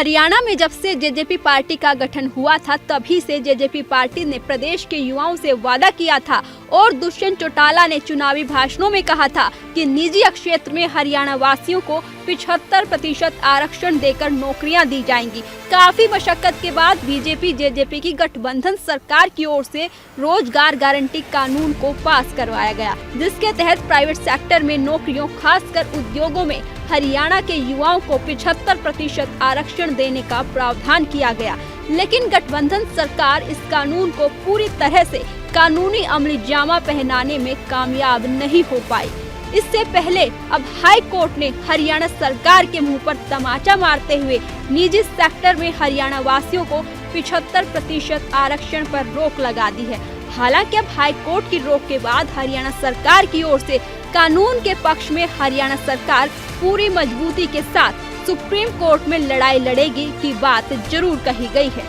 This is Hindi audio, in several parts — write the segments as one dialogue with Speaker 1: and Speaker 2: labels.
Speaker 1: हरियाणा में जब से जेजेपी पार्टी का गठन हुआ था तभी से जेजेपी पार्टी ने प्रदेश के युवाओं से वादा किया था और दुष्यंत चौटाला ने चुनावी भाषणों में कहा था कि निजी क्षेत्र में हरियाणा वासियों को 75% आरक्षण देकर नौकरियां दी जाएंगी। काफी मशक्कत के बाद बीजेपी जेजेपी की गठबंधन सरकार की ओर से रोजगार गारंटी कानून को पास करवाया गया, जिसके तहत प्राइवेट सेक्टर में नौकरियों खासकर उद्योगों में हरियाणा के युवाओं को 75% आरक्षण देने का प्रावधान किया गया। लेकिन गठबंधन सरकार इस कानून को पूरी तरह से कानूनी अमली जामा पहनाने में कामयाब नहीं हो पाई। इससे पहले अब हाई कोर्ट ने हरियाणा सरकार के मुंह पर तमाचा मारते हुए निजी सेक्टर में हरियाणा वासियों को 75% आरक्षण पर रोक लगा दी है। हालांकि अब हाई कोर्ट की रोक के बाद हरियाणा सरकार की ओर से कानून के पक्ष में हरियाणा सरकार पूरी मजबूती के साथ सुप्रीम कोर्ट में लड़ाई लड़ेगी की बात जरूर कही गई है।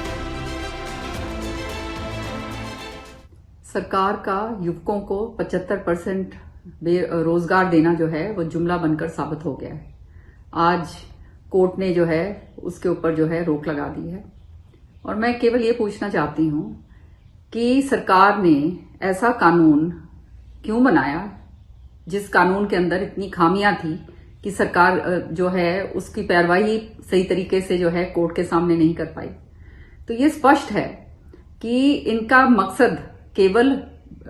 Speaker 2: सरकार का युवकों को 75% रोजगार देना जो है वो जुमला बनकर साबित हो गया है। आज कोर्ट ने जो है उसके ऊपर जो है रोक लगा दी है और मैं केवल ये पूछना चाहती हूँ कि सरकार ने ऐसा कानून क्यों बनाया जिस कानून के अंदर इतनी खामियां थी कि सरकार जो है उसकी पैरवाई सही तरीके से जो है कोर्ट के सामने नहीं कर पाई। तो ये स्पष्ट है कि इनका मकसद केवल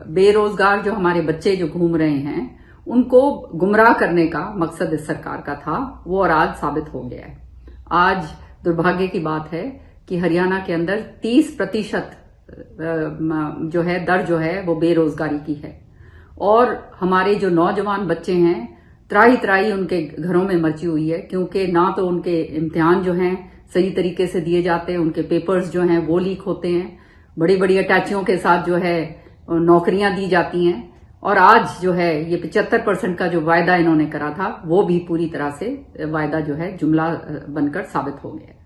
Speaker 2: बेरोजगार जो हमारे बच्चे जो घूम रहे हैं उनको गुमराह करने का मकसद इस सरकार का था, वो और आज साबित हो गया है। आज दुर्भाग्य की बात है कि हरियाणा के अंदर 30% जो है दर जो है वो बेरोजगारी की है और हमारे जो नौजवान बच्चे हैं त्राही त्राही उनके घरों में मची हुई है, क्योंकि ना तो उनके इम्तिहान जो हैं सही तरीके से दिए जाते हैं, उनके पेपर्स जो हैं वो लीक होते हैं, बड़ी बड़ी अटैचियों के साथ जो है नौकरियां दी जाती हैं और आज जो है ये 75% का जो वायदा इन्होंने करा था वो भी पूरी तरह से वायदा जो है जुमला बनकर साबित हो गया।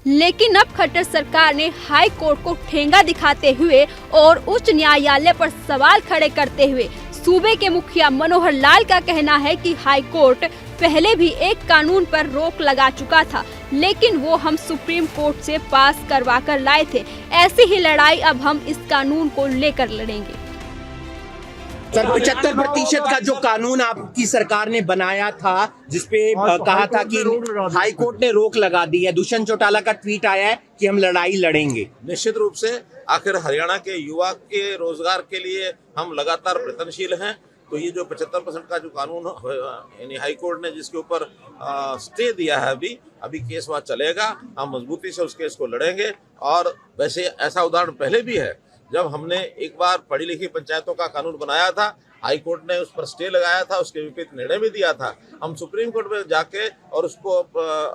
Speaker 1: लेकिन अब खट्टर सरकार ने हाई कोर्ट को ठेंगा दिखाते हुए और उच्च न्यायालय पर सवाल खड़े करते हुए सूबे के मुखिया मनोहर लाल का कहना है कि हाई कोर्ट पहले भी एक कानून पर रोक लगा चुका था, लेकिन वो हम सुप्रीम कोर्ट से पास करवा कर लाए थे। ऐसी ही लड़ाई अब हम इस कानून को लेकर लड़ेंगे।
Speaker 3: सर 75% का जो कानून आपकी सरकार ने बनाया था जिसपे कहा था कि हाई कोर्ट ने रोक लगा दी है, दुष्यंत चौटाला का ट्वीट आया है कि हम लड़ाई लड़ेंगे।
Speaker 4: निश्चित रूप से आखिर हरियाणा के युवा के रोजगार के लिए हम लगातार प्रयत्नशील हैं। तो ये जो 75% का जो कानून यानी हाई कोर्ट ने जिसके ऊपर स्टे दिया है अभी केस वहाँ चलेगा, हम मजबूती से उस केस को लड़ेंगे। और वैसे ऐसा उदाहरण पहले भी है, जब हमने एक बार पढ़ी लिखी पंचायतों का कानून बनाया था, हाई कोर्ट ने उस पर स्टे लगाया था, उसके विपरीत निर्णय भी दिया था। हम सुप्रीम कोर्ट में जाके और उसको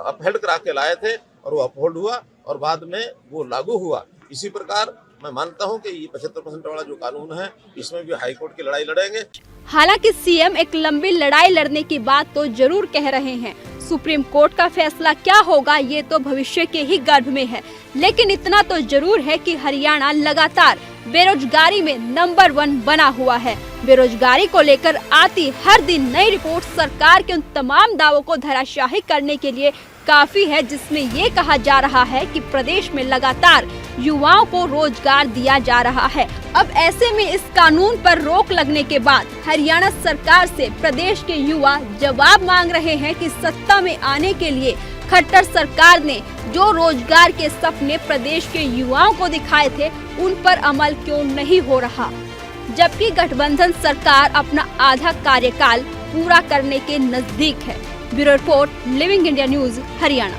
Speaker 4: अपहेल्ड करा के लाए थे और वो अपहोल्ड हुआ और बाद में वो लागू हुआ। इसी प्रकार मैं मानता हूं कि ये 75% वाला जो कानून है इसमें भी हाई कोर्ट की लड़ाई लड़ेंगे।
Speaker 1: हालांकि सीएम एक लंबी लड़ाई लड़ने की बात तो जरूर कह रहे हैं। सुप्रीम कोर्ट का फैसला क्या होगा ये तो भविष्य के ही गर्भ में है, लेकिन इतना तो जरूर है कि हरियाणा लगातार बेरोजगारी में नंबर 1 बना हुआ है। बेरोजगारी को लेकर आती हर दिन नई रिपोर्ट सरकार के उन तमाम दावों को धराशाही करने के लिए काफी है, जिसमें ये कहा जा रहा है कि प्रदेश में लगातार युवाओं को रोजगार दिया जा रहा है। अब ऐसे में इस कानून पर रोक लगने के बाद हरियाणा सरकार से प्रदेश के युवा जवाब मांग रहे हैं कि सत्ता में आने के लिए खट्टर सरकार ने जो रोजगार के सपने प्रदेश के युवाओं को दिखाए थे उन पर अमल क्यों नहीं हो रहा, जबकि गठबंधन सरकार अपना आधा कार्यकाल पूरा करने के नजदीक है। Bureau report, living India news, Haryana.